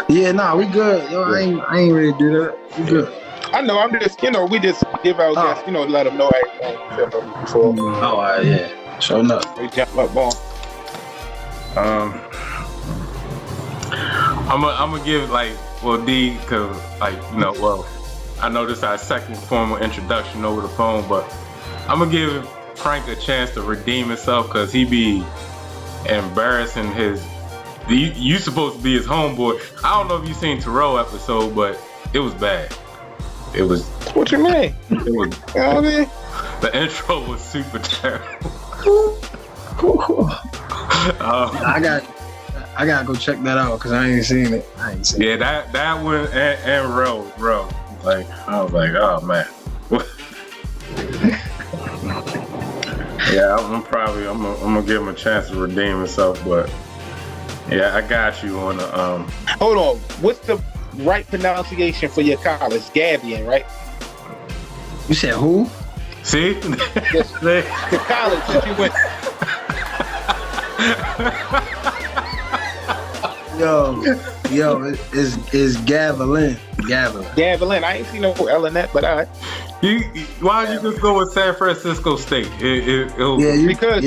Yeah, nah, we good. Yo, I ain't ready to do that. We good. I know. I'm just, we just give our guests, let them know everything before. Oh, yeah. Sure enough. We jump up on. I'm gonna give D, because I know this is our second formal introduction over the phone, but I'm gonna give Frank a chance to redeem himself because he be embarrassing his. You supposed to be his homeboy. I don't know if you seen Terrell episode, but it was bad. It was. What you mean? It was. You know what I mean? The intro was super terrible. I gotta go check that out because I ain't seen it. Yeah, that one and Ro. I was like, oh man. Yeah, I'm gonna give him a chance to redeem himself, but yeah, I got you on the Hold on, what's the right pronunciation for your college? Gavian, right? You said who? See? The college that you went. Yo, it's Gavilan. Gavilan. I ain't seen no L in that, but all right. Why don't you just go with San Francisco State? Because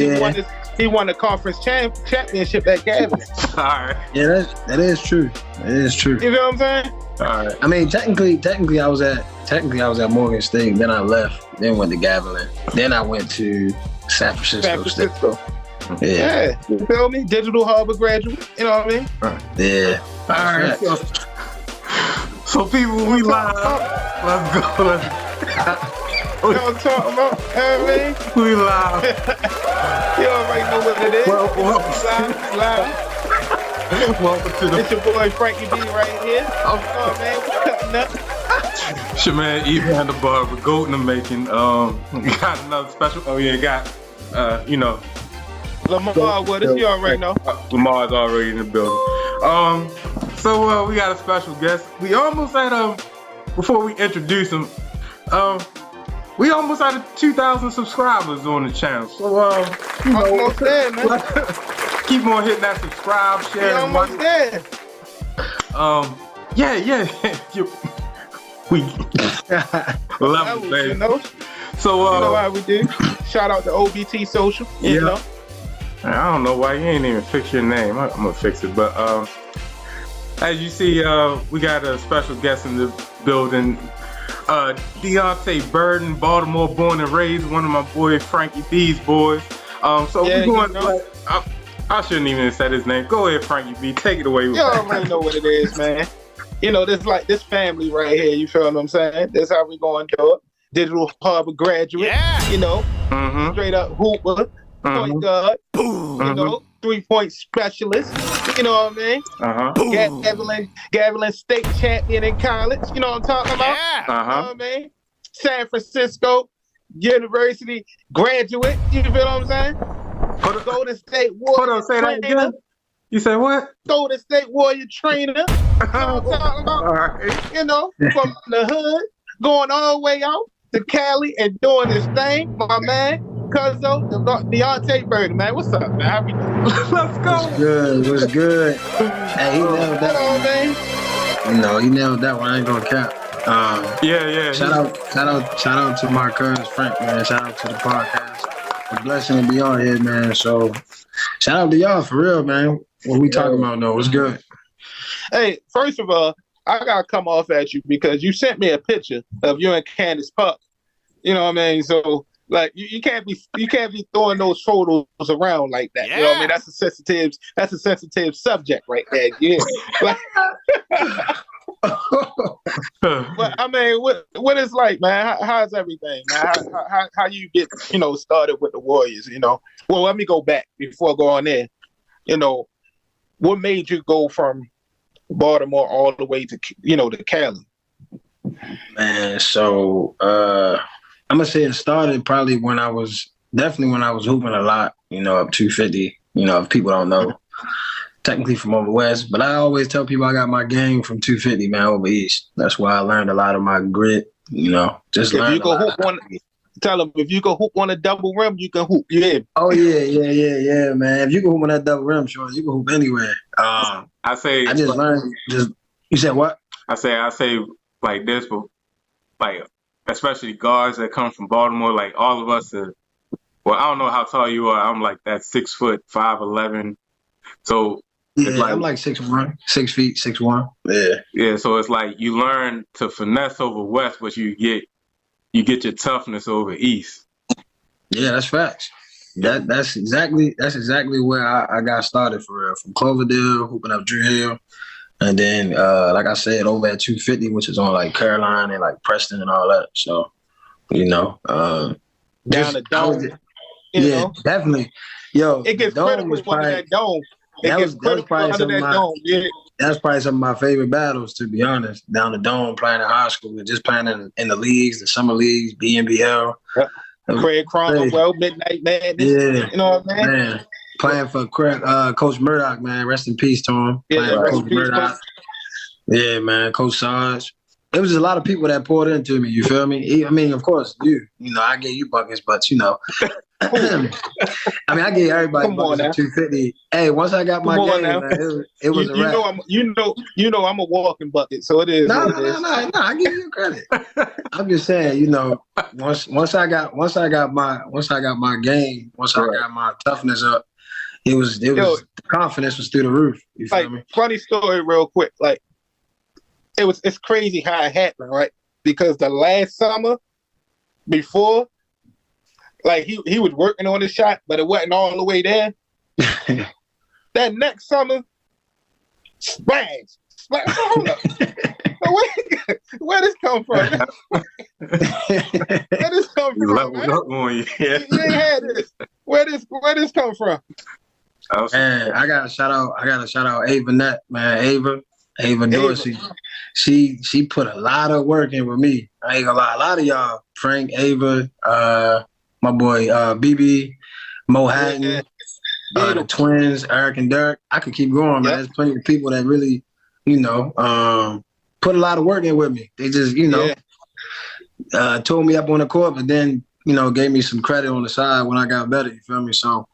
he won the conference championship at Gavin. All right. Yeah, that is true. That is true. You know what I'm saying? All right. I mean, technically, I was at Morgan State. Then I left. Then went to Gavilan. Then I went to San Francisco State. Yeah. You feel me? Digital Harbor graduate. You know what I mean? Yeah. All right. So people, we live. Let's go. You know what I'm talking about? You know what I mean? We live. You already know what it is. Live. Welcome to the. It's your boy Frankie B right here. Oh man, we cutting up. It's your man Ep13 the barber, goat in the making. Got another special. Oh yeah, got Lamar with us. You already know. Lamar's already in the building. So we got a special guest. We almost had before we introduce him, we almost had 2,000 subscribers on the channel. So almost there, man. Keep on hitting that subscribe, share. We almost there. We love it, baby. So you know how we do. Shout out to OBT Social. You know. I don't know why you ain't even fix your name. I'm gonna fix it, but as you see, we got a special guest in the building. Diontaé Burden, Baltimore born and raised, one of my boy Frankie B's boys. So we're going. I shouldn't even have said his name. Go ahead, Frankie B. Take it away. You already know what it is, man. This family right here. You feel what I'm saying? That's how we going to it. Digital Harbor graduate. Yeah. Straight up hooper. Point guard, 3-point specialist. You know what I mean? Gavilan State champion in college. You know what I'm talking about? Yeah. You know what I mean? San Francisco University graduate. You feel what I'm saying? Golden State Warrior. Hold on, say that again. You said what? Golden State Warrior trainer. You know what I'm talking about? All right. From the hood, going all the way out to Cali and doing his thing. My man. Cuzzo, Diontaé Burden, man. What's up, man? How we doing? Let's go. What's good? Hey, he nailed that one. He nailed that one. I ain't gonna cap. Yeah. Shout out to my cousin Frank, man. Shout out to the podcast. A blessing to be on here, man. So, shout out to y'all for real, man. What we talking about, though? What's good? Hey, first of all, I gotta come off at you because you sent me a picture of you and Candace Puck. You know what I mean? So. Like you can't be throwing those photos around like that. Yeah. You know what I mean? That's a sensitive subject right there. Yeah. But I mean, what it's like, man? How's everything, man? How you get started with the Warriors? Well, let me go back before going there. What made you go from Baltimore all the way to to Cali? Man, so I'm gonna say it started probably when I was hooping a lot, up 250, if people don't know, technically from over West, but I always tell people I got my game from 250, man, over East. That's why I learned a lot of my grit, just learn. Tell them if you can hoop on a double rim, you can hoop. Yeah. Oh yeah, man. If you can hoop on that double rim, sure, you can hoop anywhere. I just learned You said what? I say like this, but like especially guards that come from Baltimore, like all of us are. Well, I don't know how tall you are. I'm like that 6 foot 5'11". So it's like, I'm like 6'1", 6 feet, 6'1". Yeah. Yeah, so it's like you learn to finesse over West, but you get your toughness over East. Yeah, that's facts. That's exactly where I got started for real. From Cloverdale, hooping up Drew Hill. And then like I said, over at 250, which is on like Caroline and like Preston and all that. So, down the dome. Yeah, definitely. Yo, it gets critical under that dome. That's probably some of my favorite battles, to be honest. Down the dome, playing in high school, and just playing in the leagues, the summer leagues, BNBL. Craig Cromwell, Midnight Madness. Yeah, you know what I mean? Man, playing for Coach Murdoch, man. Rest in peace to him. Yeah, rest in peace, Murdoch. Yeah, man. Coach Sarge. It was just a lot of people that poured into me. You feel me? I mean, of course, I gave you buckets, but I mean, I gave everybody buckets at 250. Hey, once I got my game, man, it was a wrap. I'm a walking bucket, so it is. No, I give you credit. I'm just saying, once I got my game, once I got my toughness up, it was the confidence was through the roof. You feel me? Funny story, real quick. Like, it's crazy how it happened, right? Because the last summer before, like he was working on his shot, but it wasn't all the way there. That next summer, splash. Hold up. Where this come from? Where this come from? You ain't had this. Where this come from? Man, I gotta shout out Ava Net, man. Ava Dorsey. She put a lot of work in with me. I ain't gonna lie. A lot of y'all, Frank, Ava, my boy BB, Mo Hatton, the twins, Eric and Derek. I could keep going, man. There's plenty of people that really, put a lot of work in with me. They just, told me up on the court, but then, gave me some credit on the side when I got better. You feel me? So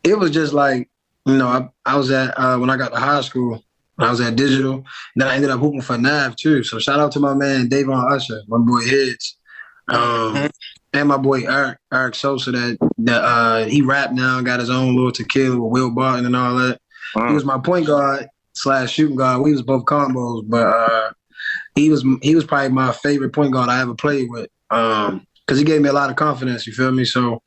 it was just like, I was at when I got to high school. I was at Digital. Then I ended up hooping for Nav too. So shout out to my man Davon Usher, my boy Hits, and my boy Eric Sosa that he rapped now, got his own little tequila with Will Barton and all that. He was my point guard / shooting guard. We was both combos, but he was probably my favorite point guard I ever played with because he gave me a lot of confidence. You feel me? So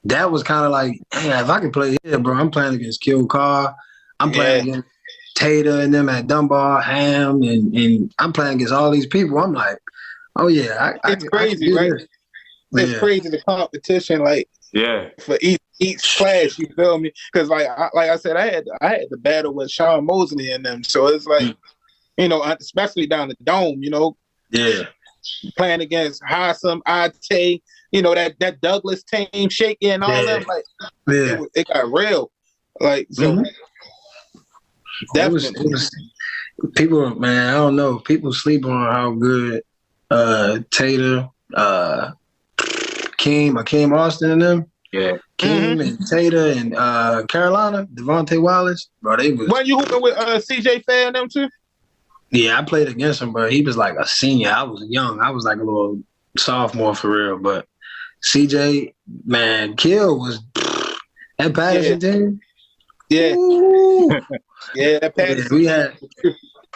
that was kind of like, hey, if I can play here, bro, I'm playing against Kill Carr. I'm playing against Tater and them at Dunbar, Ham, and I'm playing against all these people. I'm like, oh yeah, it's crazy, right? It's crazy the competition, like for each class. You feel me? Because like I said, I had the battle with Sean Mosley and them, so it's like, especially down the dome, playing against Hassam, Ate, that Douglas team, Shaky and all them, like it got real, like so. Mm-hmm. It was people, man. I don't know. People sleep on how good Tater, Akeem Austin and them. Yeah, Keem and Tater and Carolina, Devontae Wallace, bro. They was. When you hooping with CJ Fair and them too? Yeah, I played against him, bro. He was like a senior. I was young. I was like a little sophomore for real. But CJ, man, Kill was that Patterson team. Yeah. Yeah, that Patterson.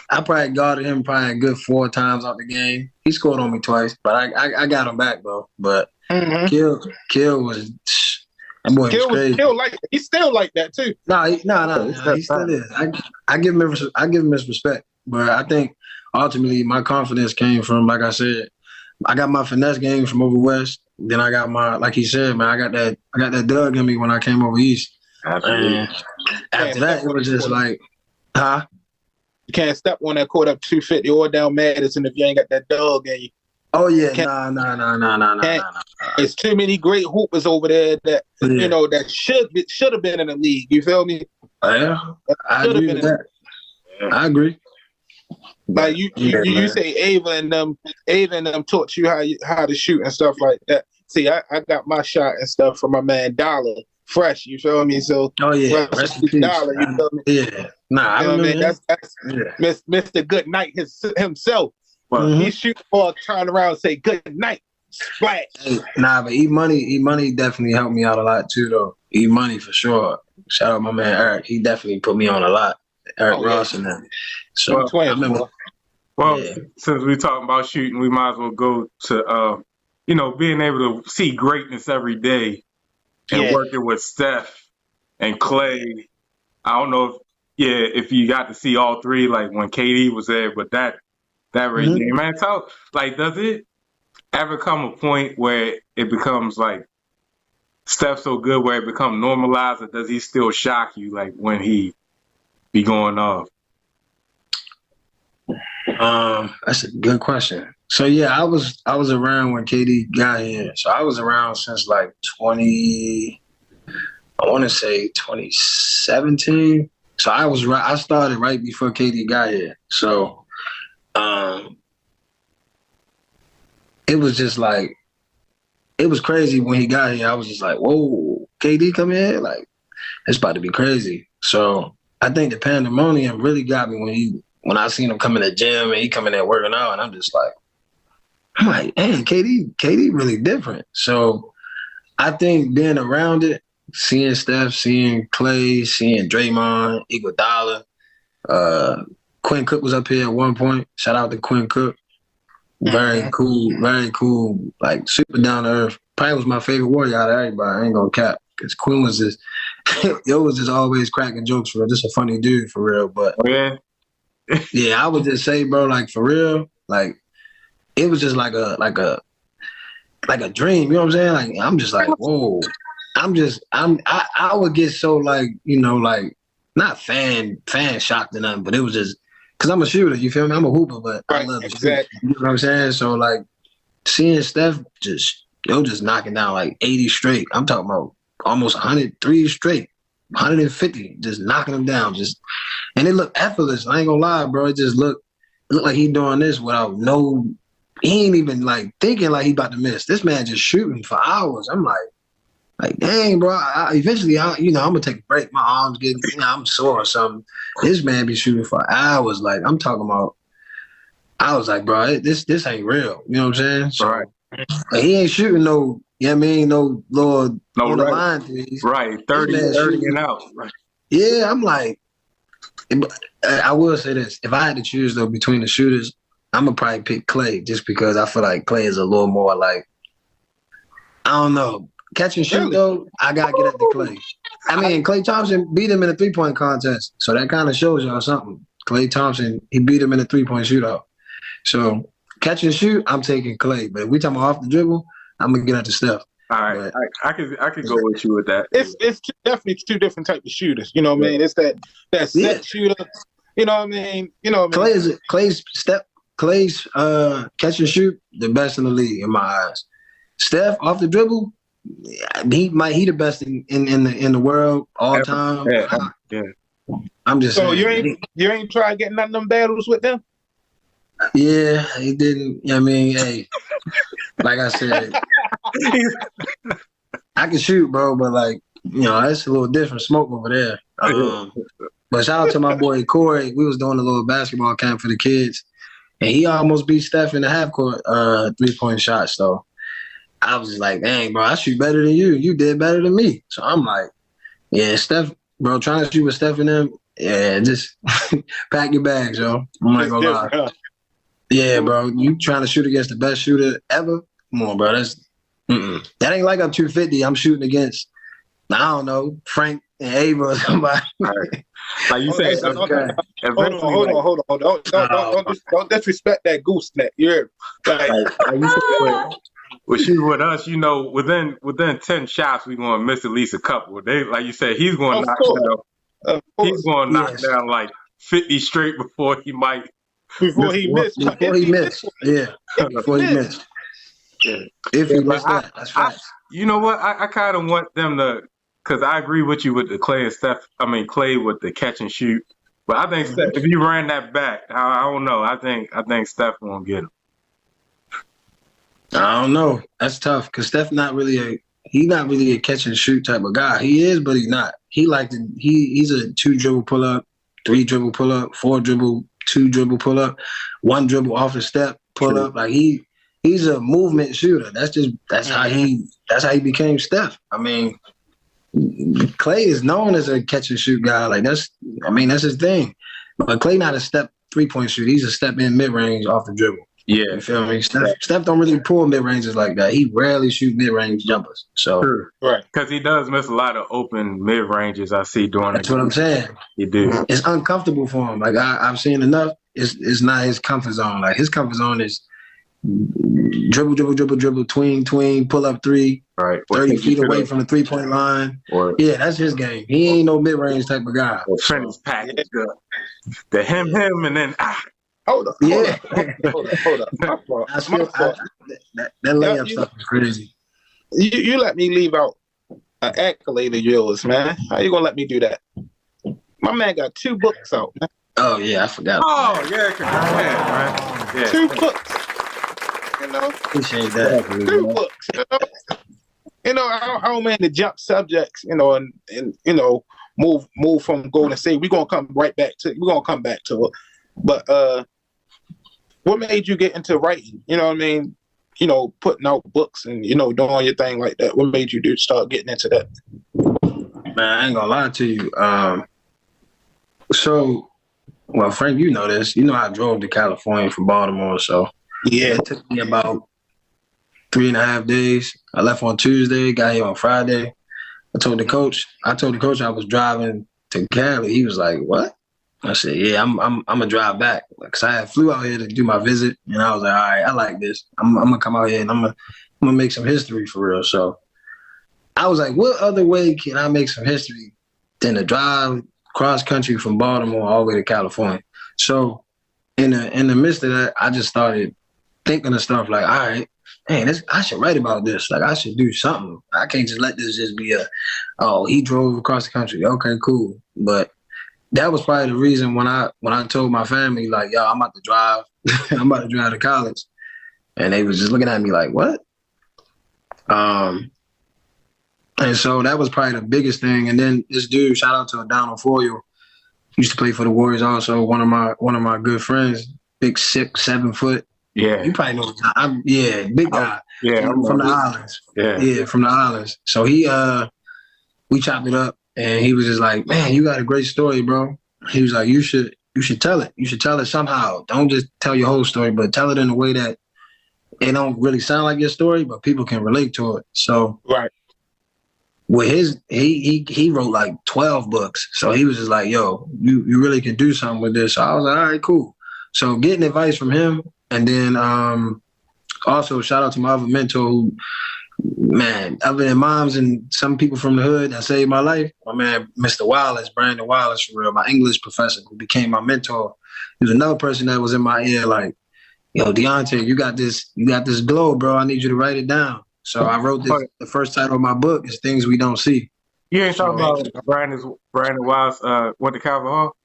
I probably guarded him probably a good 4 times out the game. He scored on me twice, but I got him back, bro. But Kill was that boy was crazy. He's still like that too. No, he still is. I give him his respect, but I think ultimately my confidence came from, like I said, I got my finesse game from over West. Then I got my, like he said, man, I got that Doug in me when I came over East. And after that, it was just like, you can't step on that court up 250 or down Madison if you ain't got that dog in you. Oh yeah, nah. There's too many great hoopers over there that that should have been in the league. You feel me? Yeah, I agree with that. I agree. Like you say Ava and them taught you how to shoot and stuff like that. See, I got my shot and stuff from my man Dollar. fresh. You feel me? So oh yeah, rest in peace. Dollar, you feel me? Yeah, nah, I remember. Mean? That's Mr. Good Night himself. He shoot the ball, turn around, and say good night, splash. Hey, nah, but E Money definitely helped me out a lot too, though. E Money for sure. Shout out my man Eric. He definitely put me on a lot. Eric Ross and that. So I remember. Well, since we're talking about shooting, we might as well go to being able to see greatness every day and working with Steph and Klay. I don't know if you got to see all three, like when KD was there, but that regime, man, does it ever come a point where it becomes like Steph so good where it becomes normalized, or does he still shock you like when he be going off? That's a good question. So yeah, I was around when KD got here. So I was around since like 2017. So I started right before KD got here. So it was just like, it was crazy when he got here. I was just like, whoa, KD come here? Like, it's about to be crazy. So I think the pandemonium really got me when I seen him come in the gym and he coming there working out, and I'm like, hey, KD really different. So I think being around it, seeing Steph, seeing Klay, seeing Draymond, Iguodala, Quinn Cook was up here at one point. Shout out to Quinn Cook. Very cool, like super down to earth. Probably was my favorite warrior out of everybody. I ain't gonna cap, because Quinn was just, was just always cracking jokes for real. Just a funny dude for real. But yeah, I would just say, bro, like for real, like it was just like a dream. You know what I'm saying? Like I'm just like, whoa. I would get so like, like not fan shocked or nothing, but it was just because I'm a shooter, you feel me? I'm a hooper, but I love to shoot. You know what I'm saying? So like seeing Steph just knocking down like 80 straight. I'm talking about almost 103 straight, 150, just knocking them down. And it looked effortless. I ain't gonna lie, bro. It just looked like he doing this without he ain't even like thinking like he about to miss. This man just shooting for hours. I'm like, dang, bro. Eventually, I'm gonna take a break. My arms getting, I'm sore or something. This man be shooting for hours. Like I'm talking about. I was like, bro, this ain't real. You know what I'm saying? So, right. He ain't shooting no. You know what I mean? No little on the line threes. Right, 30 and out. Right. Yeah, I'm like, I will say this. If I had to choose, though, between the shooters, I'm going to probably pick Klay just because I feel like Klay is a little more like, I don't know. Catch and shoot, though, I got to get at the Klay. I mean, Klay Thompson beat him in a three-point contest, so that kind of shows y'all something. Klay Thompson, he beat him in a three-point shootout. So catch and shoot, I'm taking Klay. But if we talking off the dribble, I'm going to get at the Steph. All right, I could go with you with that. It's definitely two different types of shooters. You know what I mean? It's that set shooter. You know what I mean? Klay's catch and shoot the best in the league in my eyes. Steph off the dribble, he the best in the world all time. Yeah. I'm just saying. You ain't try getting none of them battles with them? Yeah, he didn't. I mean, hey, like I said, I can shoot, bro, but like, it's a little different smoke over there. But shout out to my boy Corey. We was doing a little basketball camp for the kids, and he almost beat Steph in the half court 3-point shots. So I was just like, dang, bro, I shoot better than you. You did better than me. So I'm like, yeah, Steph, bro, trying to shoot with Steph and them, yeah, just pack your bags, yo. I'm not gonna lie. Huh? Yeah, bro, you trying to shoot against the best shooter ever? Come on, bro. That ain't like I'm 250. I'm shooting against, I don't know, Frank and Ava or somebody. Right. Like you said, hold on. Don't disrespect that gooseneck. You're like you said, when shooting with us, within 10 shots, we're gonna miss at least a couple. Like you said, he's gonna knock down. He's gonna knock down like 50 straight before he might. Before he missed. Yeah. Before he missed. Yeah. If he missed that, that's facts. You know what? I kind of want them to, because I agree with you with the Klay and Steph. I mean, Klay with the catch and shoot. But I think Steph, if you ran that back, I don't know. I think Steph won't get him. I don't know. That's tough because Steph not really he's not really a catch and shoot type of guy. He is, but he's not. He's a 2 dribble pull up, 3 dribble pull up, 4 dribble, 2 dribble pull up, 1 dribble off the step pull up. Like he's a movement shooter. That's how he became Steph. I mean, Klay is known as a catch and shoot guy. Like that's his thing. But Klay not a step 3-point shooter. He's a step in mid range off the dribble. Yeah, you feel me? Steph don't really pull mid ranges like that. He rarely shoot mid range jumpers. So right, because he does miss a lot of open mid ranges. I see during. That's what I'm saying. He do. It's uncomfortable for him. Like I've seen enough. It's not his comfort zone. Like his comfort zone is dribble, tween, pull up 3, right, 30 feet away from the 3-point line. Yeah, that's his game. He ain't no mid range type of guy. Finish package, the him, and then Hold up. Yeah. Hold up. That layup stuff is crazy. You let me leave out an accolade of yours, man. How you gonna let me do that? My man got 2 books out, man. Oh yeah, I forgot. Oh yeah, man. Yeah. 2 books. You know, appreciate that. 2 books. You know, I don't mean to jump subjects. You know, and you know, move from Golden State. We're gonna come back to it. But what made you get into writing? You know what I mean? You know, putting out books and, you know, doing your thing like that. What made you start getting into that? Man, I ain't gonna lie to you. Well, Frank, you know this. You know I drove to California from Baltimore, so yeah, it took me about 3.5 days. I left on Tuesday, got here on Friday. I told the coach I was driving to Cali. He was like, "What?" I said, "Yeah, I'm gonna drive back." Cause I flew out here to do my visit, and I was like, "All right, I like this. I'm gonna come out here and I'm gonna make some history for real." So I was like, "What other way can I make some history than to drive cross country from Baltimore all the way to California?" So in the midst of that, I just started thinking of stuff like, "All right, man, I should write about this. Like, I should do something. I can't just let this just be he drove across the country. Okay, cool." But that was probably the reason when I told my family, like, "Yo, I'm about to drive. I'm about to drive to college," and they was just looking at me like, "What?" And so that was probably the biggest thing. And then this dude, shout out to Donald Foyle, used to play for the Warriors. Also, one of my good friends, big 6'7" foot. Yeah, you probably know. Big guy. I'm from the islands. Yeah, from the islands. So we chopped it up, and he was just like, "Man, you got a great story, bro." He was like, "You should tell it. You should tell it somehow. Don't just tell your whole story, but tell it in a way that it don't really sound like your story, but people can relate to it." So right. With he wrote like 12 books. So he was just like, "Yo, you really can do something with this." So I was like, "All right, cool." So getting advice from him, and then also shout out to my other mentor who, man, other than moms and some people from the hood that saved my life, my man, Mr. Wallace, Brandon Wallace, for real, my English professor who became my mentor. He was another person that was in my ear like, "Yo, Diontae, you got this glow, bro. I need you to write it down." So I wrote this. The first title of my book is Things We Don't See. You ain't talking about Brandon Wallace went to Calvin Hall?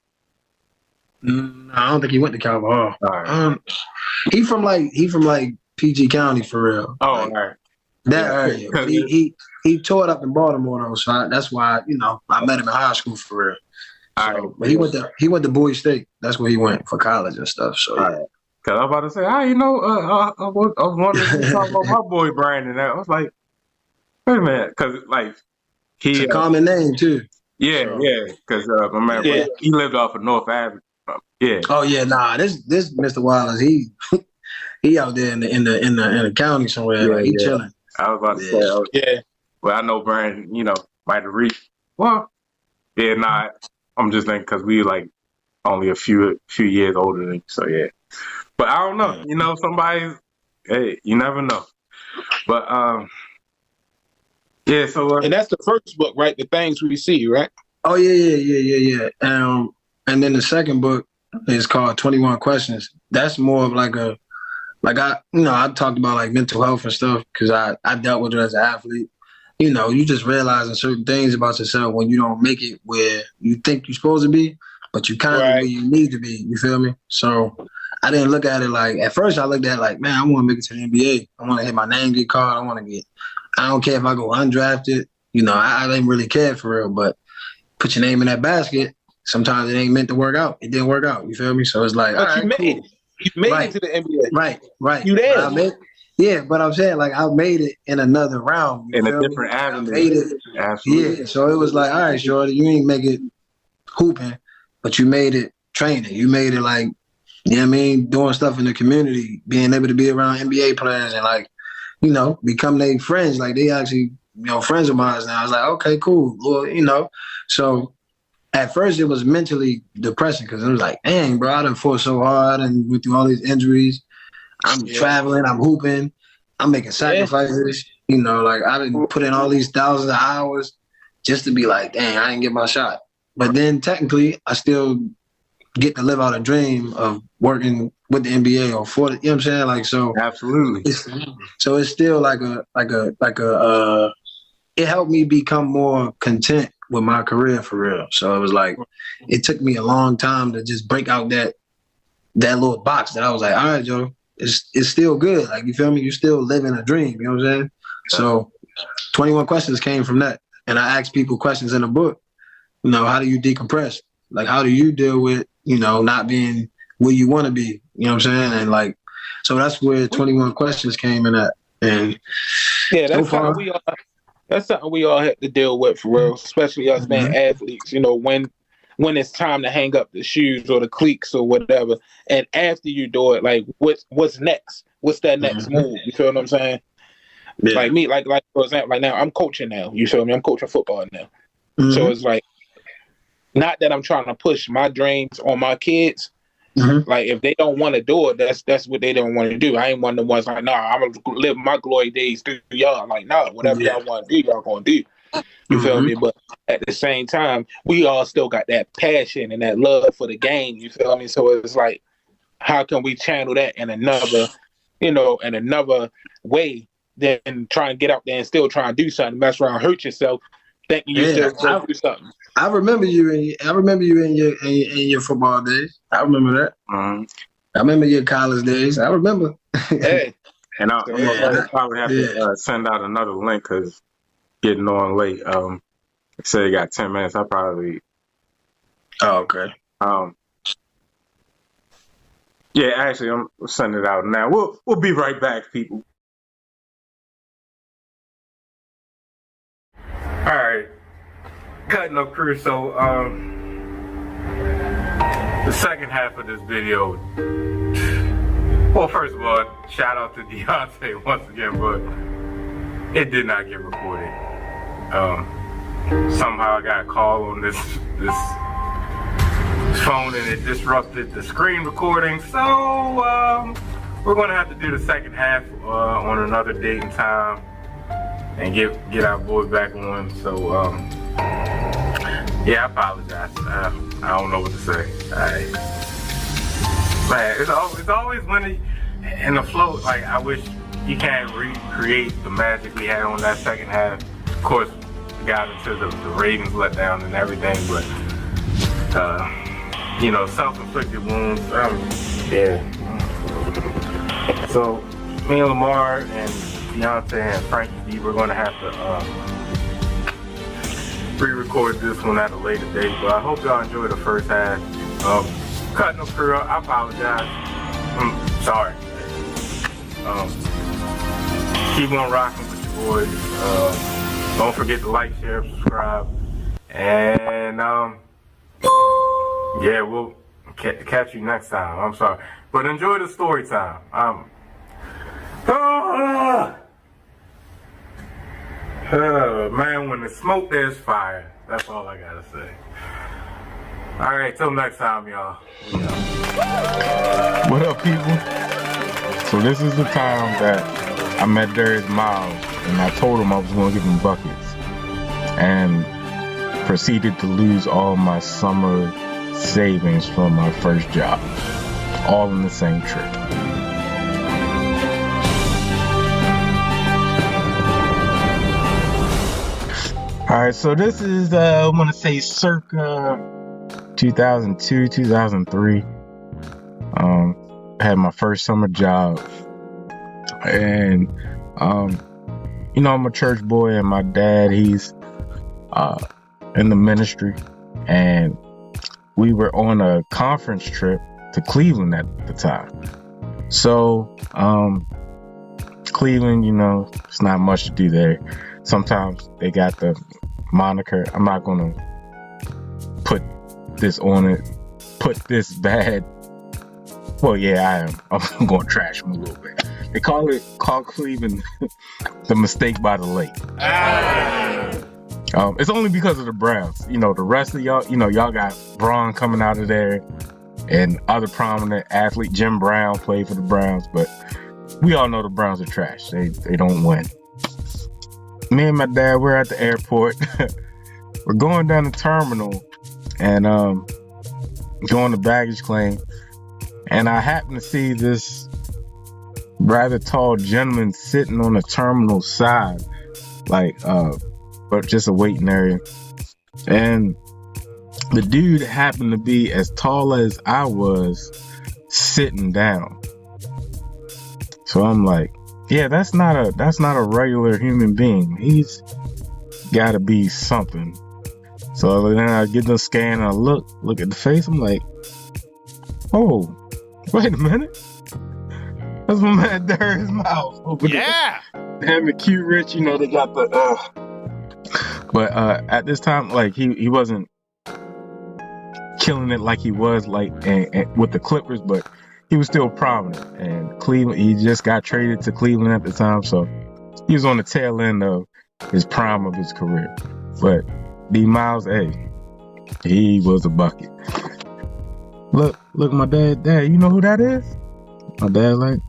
I don't think he went to Calvin Hall. All right. He from like PG County for real. Oh, like, all right. That area. But he tore it up in Baltimore though, so that's why I met him in high school for real. All right. But he went to Bowie State. That's where he went for college and stuff. So yeah. Cause I'm about to say, I was wondering to talk about my boy Brandon. I was like, wait a minute, cause like it's a common name too. Yeah, so. Yeah. Cause my man, he lived off of North Avenue. Yeah. Oh yeah, nah. This Mr. Wallace, he out there in the county somewhere. Yeah, like he chilling. I was about to say, Well, I know Brandon, might have reached. Well, yeah, nah. I'm just thinking because we like only a few years older than you, so yeah. But I don't know. Somebody's. Hey, you never know. But yeah. So and that's the first book, right? The Things We See, right? Oh yeah. And then the second book is called 21 Questions. That's more of I talked about like mental health and stuff because I dealt with it as an athlete. You just realizing certain things about yourself when you don't make it where you think you're supposed to be, but you kind of where you need to be. You feel me? So I didn't look at it like, at first I looked at it like, man, I want to make it to the NBA. I want to hit my name get called. I want to get I don't care if I go undrafted. You know, I didn't really care for real, but put your name in that basket. Sometimes it ain't meant to work out. It didn't work out. You feel me? So it's like, but all right, cool. You made it to the NBA. Right. You there? Yeah, but I'm saying, like, I made it in another round. In a different avenue. Yeah, so it was like, all right, shorty, you ain't make it hooping, but you made it training. You made it, like, you know what I mean, doing stuff in the community, being able to be around NBA players and, like, you know, become their friends. Like, they actually, you know, friends of mine now. I was like, okay, cool. Well, you know, so at first it was mentally depressing because it was like, dang, bro, I done fought so hard and went through all these injuries. I'm traveling, I'm hooping, I'm making sacrifices. You know, like I didn't put in all these thousands of hours just to be like, dang, I didn't get my shot. But then technically, I still get to live out a dream of working with the NBA or for the, you know what I'm saying? Like, so absolutely. So it's still it helped me become more content with my career for real. So it was like, it took me a long time to just break out that little box that I was like, all right, Joe, it's still good. Like, you feel me? You still living a dream. You know what I'm saying? So 21 questions came from that. And I asked people questions in the book. You know, how do you decompress? Like, how do you deal with, you know, not being where you want to be? You know what I'm saying? And like, so that's where 21 questions came in at. And yeah, that's something we all have to deal with for real, especially us being athletes. You know, when it's time to hang up the shoes or the cleats or whatever, and after you do it, like what's next? What's that next move? You feel what I'm saying? Yeah. Like me, like for example, like now I'm coaching now. You feel me? I'm coaching football now. So it's like, not that I'm trying to push my dreams on my kids. Like, if they don't want to do it, that's what they don't want to do. I ain't one of the ones like, nah, I'm gonna live my glory days through y'all. I'm like, nah, whatever y'all want to do, y'all gonna do. You feel me? But at the same time, we all still got that passion and that love for the game. You feel me? So it's like, how can we channel that in another, you know, in another way than try and get out there and still try and do something, mess around, hurt yourself, thinking you still going to do something. I remember you in your football days. I remember that. I remember your college days. I remember. Hey, and I'll probably have to send out another link because getting on late. Say you got 10 minutes. I probably. Oh, okay. Yeah, actually, I'm sending it out now. We'll be right back, people. All right. Cutting up crew. So the second half of this video, well, first of all, shout out to Diontae once again, but it did not get recorded. Somehow I got a call on this phone and it disrupted the screen recording, so we're gonna have to do the second half on another date and time and get our boys back on. So yeah, I apologize. I don't know what to say. Man, it's always when in the flow. Like, I wish you can't recreate the magic we had on that second half. Of course, we got into the Ravens letdown and everything, but you know, self-inflicted wounds. Yeah. So me and Lamar and Diontae and Frankie B, we're gonna have to re-record this one at a later date, but I hope y'all enjoy the first half. Cutting up crew, I apologize. I'm sorry. Keep on rocking with your boys. Don't forget to like, share, subscribe, and yeah, we'll catch you next time. I'm sorry, but enjoy the story time. Man, when there's smoke, there's fire. That's all I gotta say. All right, till next time, y'all. What up, people? So this is the time that I met Darius Miles, and I told him I was gonna give him buckets, and proceeded to lose all my summer savings from my first job, all in the same trip. Alright, so this is, I'm gonna say circa 2002, 2003. I had my first summer job, and, you know, I'm a church boy, and my dad, he's in the ministry, and we were on a conference trip to Cleveland at the time. So, Cleveland, you know, it's not much to do there. Sometimes they got the moniker. I'm not gonna put this on it, put this bad. Well, yeah, I am. I'm gonna trash them a little bit. They call Cleveland the mistake by the lake. It's only because of the Browns. You know, the rest of y'all, you know, y'all got Braun coming out of there, and other prominent athlete, Jim Brown, played for the Browns, but we all know the Browns are trash. They don't win. Me and my dad, we're at the airport. We're going down the terminal and going to baggage claim. And I happen to see this rather tall gentleman sitting on the terminal side, like, but just a waiting area. And the dude happened to be as tall as I was, sitting down. So I'm like, yeah, that's not a regular human being. He's got to be something. So then I get the scan and I look at the face. I'm like, oh, wait a minute. That's my man Darius Miles over there. Him and Q Rich, you know, they got the but at this time, like he wasn't killing it like he was like and with the Clippers, but he was still prominent. And Cleveland, he just got traded to Cleveland at the time, so he was on the tail end of his prime of his career. But D Miles, hey, he was a bucket. Look, my dad, you know who that is? My dad like,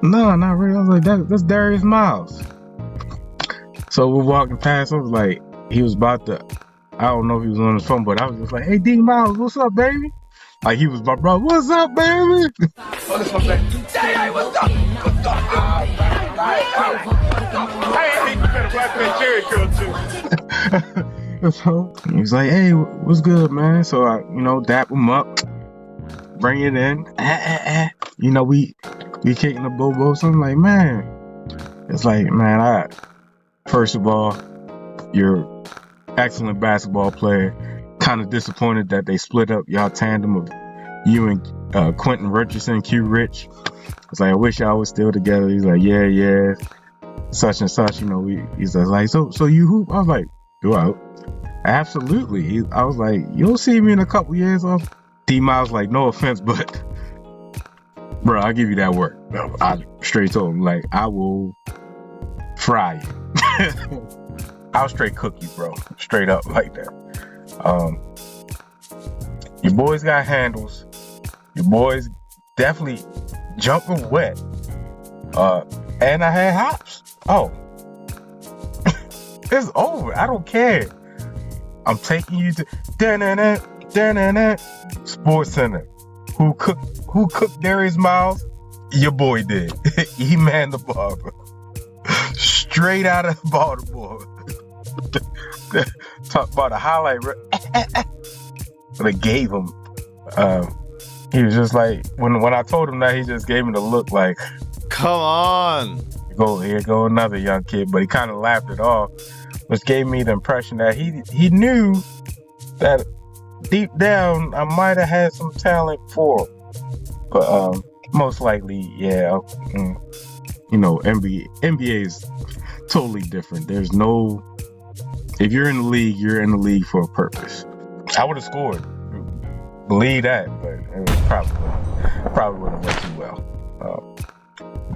no, not really. I was like, that's Darius Miles. So we're walking past. I was like, he was about to, I don't know if he was on his phone, but I was just like, hey, D Miles, what's up, baby? Like, he was my brother. What's up, baby? What's up? Hey, what's up? Hey, you better black that Jerry girl too. So he was like, hey, what's good, man? So I, you know, dap him up, bring it in. You know, we kicking the bobo. So I'm like, man, it's like, man, first of all, you're excellent basketball player. Kind of disappointed that they split up y'all tandem of you and Quentin Richardson, Q Rich. It's like, I wish y'all was still together. He's like, yeah, such and such. You know, he's like, so you hoop? I was like, do I? Absolutely. I was like, you'll see me in a couple years off. D Miles like, no offense, but bro, I'll give you that work. I straight told him, like, I will fry you. I'll straight cook you, bro. Straight up like that. Your boys got handles. Your boys definitely jumping wet. And I had hops. Oh, it's over. I don't care. I'm taking you to Sports Center. Who cooked Darius Miles? Your boy did. E-Man the barber. Straight out of Baltimore. Talk about a highlight. They gave him. He was just like, when I told him that, he just gave me the look like, come on. Here go another young kid. But he kind of laughed it off, which gave me the impression that he knew that deep down I might have had some talent for him. But most likely, yeah. You know, NBA is totally different. There's no, if you're in the league, you're in the league for a purpose. I would have scored, believe that, but it was probably wouldn't went too well.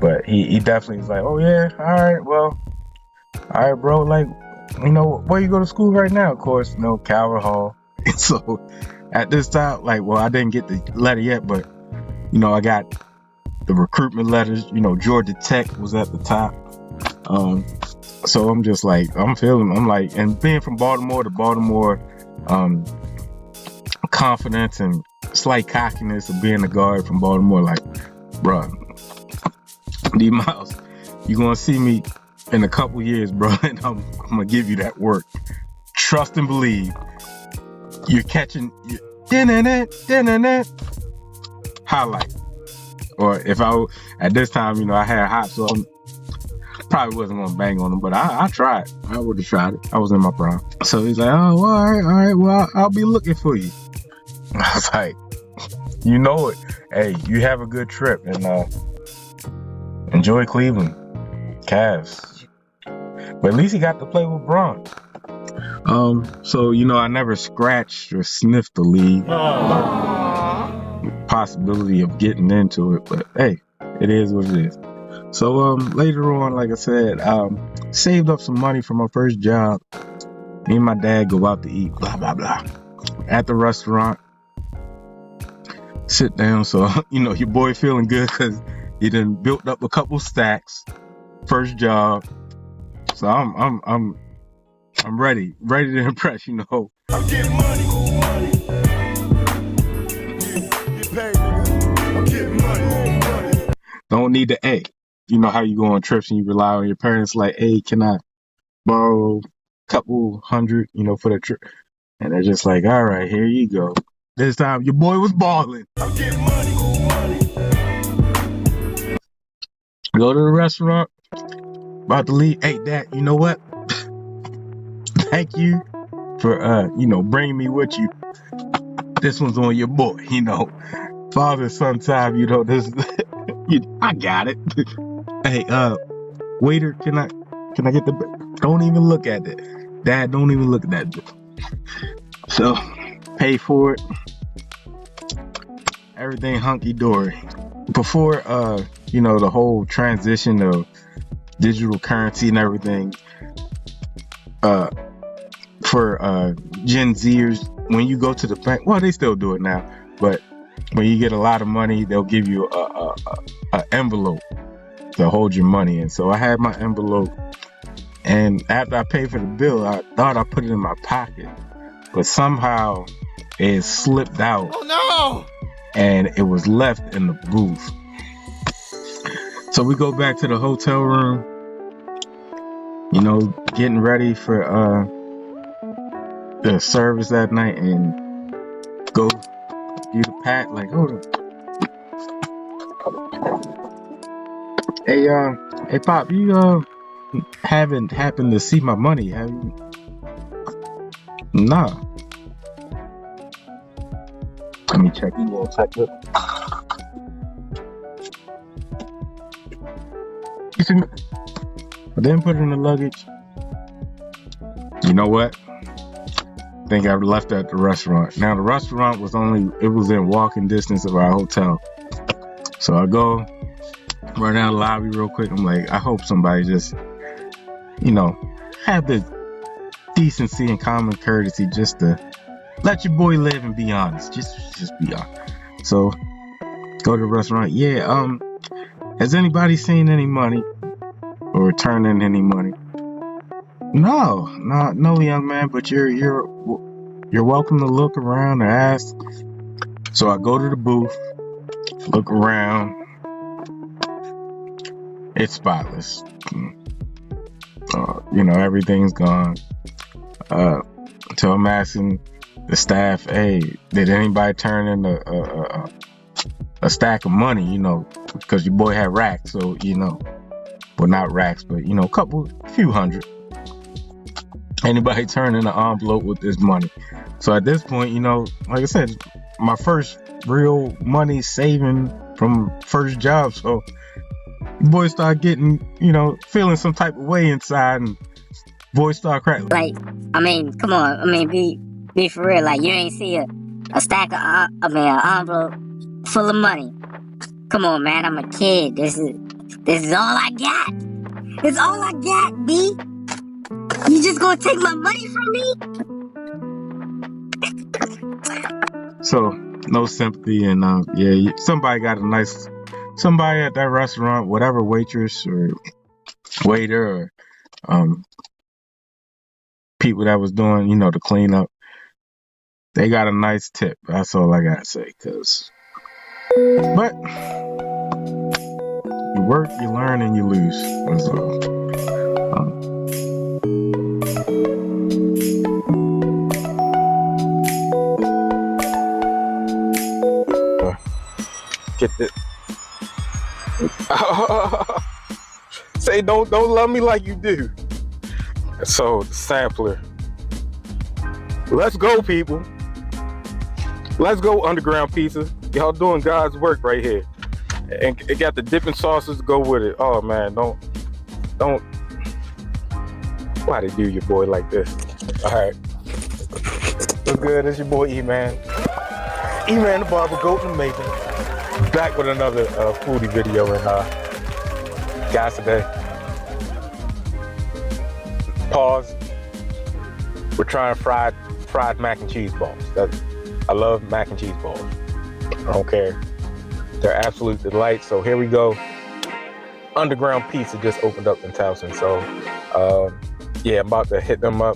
But he definitely was like, oh yeah, all right, bro. Like, you know, where you go to school right now? Of course, you know, Calvert Hall. And so at this time, like, well, I didn't get the letter yet, but you know, I got the recruitment letters. You know, Georgia Tech was at the top. So I'm just like, I'm like, and being from Baltimore to Baltimore, confidence and slight cockiness of being a guard from Baltimore, like, bro, D Miles, you're gonna see me in a couple years, bro, and I'm gonna give you that work. Trust and believe. You're catching highlight. Or if at this time, you know, I had hops, so I'm probably wasn't gonna bang on him, but I tried. I would have tried it. I was in my prime. So he's like, oh, well, all right, well, I'll be looking for you. I was like, you know it. Hey, you have a good trip and enjoy Cleveland Cavs. But at least he got to play with Bron. So I never scratched or sniffed the league. Possibility of getting into it, but hey, it is what it is. So later on, like I said, saved up some money for my first job. Me and my dad go out to eat, blah blah blah, at the restaurant. Sit down, so your boy feeling good because he done built up a couple stacks. First job, so I'm ready to impress. I'm getting money. Get paid, nigga. I'm getting money. Don't need the A. You know how you go on trips and you rely on your parents, like, hey, can I borrow a couple hundred, for the trip? And they're just like, all right, here you go. This time your boy was balling. I'm getting money. Go to the restaurant, about to leave. Hey, Dad, you know what? Thank you for, bringing me with you. This one's on your boy, Father, son time, this, I got it. Hey, waiter, can I get the, don't even look at it. Dad, don't even look at that. So, pay for it. Everything hunky-dory. Before, the whole transition of digital currency and everything, for Gen Zers, when you go to the bank, well, they still do it now, but when you get a lot of money, they'll give you a envelope to hold your money in. So I had my envelope, and after I paid for the bill, I thought I put it in my pocket, but somehow it slipped out. Oh no! And it was left in the booth. So we go back to the hotel room, getting ready for the service that night, and go do the pat, like, hold on. Hey Pop, you haven't happened to see my money, have you? Nah. Let me check. You gonna check it? I didn't put it in the luggage. You know what? I think I left it at the restaurant. Now the restaurant was in walking distance of our hotel. So I go right down the lobby real quick. I'm like, I hope somebody just, have the decency and common courtesy just to let your boy live and be honest. Just be honest. So go to the restaurant. Yeah, has anybody seen any money or returned in any money? No, young man, but you're welcome to look around and ask. So I go to the booth, look around. It's spotless. Everything's gone. So I'm asking the staff, hey, did anybody turn in a stack of money, because your boy had racks, so, well, not racks, but, a few hundred. Anybody turn in an envelope with this money? So at this point, like I said, my first real money saving from first job, so boys start getting, feeling some type of way inside, and boys start cracking. Like, come on, be for real. Like, you ain't see a stack of, an envelope full of money. Come on, man, I'm a kid. This is all I got. It's all I got, B. You just gonna take my money from me? So, no sympathy, and somebody at that restaurant, whatever waitress or waiter or people that was doing, the cleanup, they got a nice tip. That's all I gotta say, but you work, you learn, and you lose. That's all. Say Say don't love me like you do. So the sampler. Let's go, people. Let's go, Underground Pizza. Y'all doing God's work right here. And it got the dipping sauces to go with it. Oh man, don't. Why they do your boy like this? All right. What's good? It's your boy E-Man. E-Man the Barber, Goat and Mason. Back with another foodie video. And guys, today, pause. We're trying fried mac and cheese balls. I love mac and cheese balls. I don't care. They're absolute delight. So here we go. Underground Pizza just opened up in Towson. So yeah, I'm about to hit them up.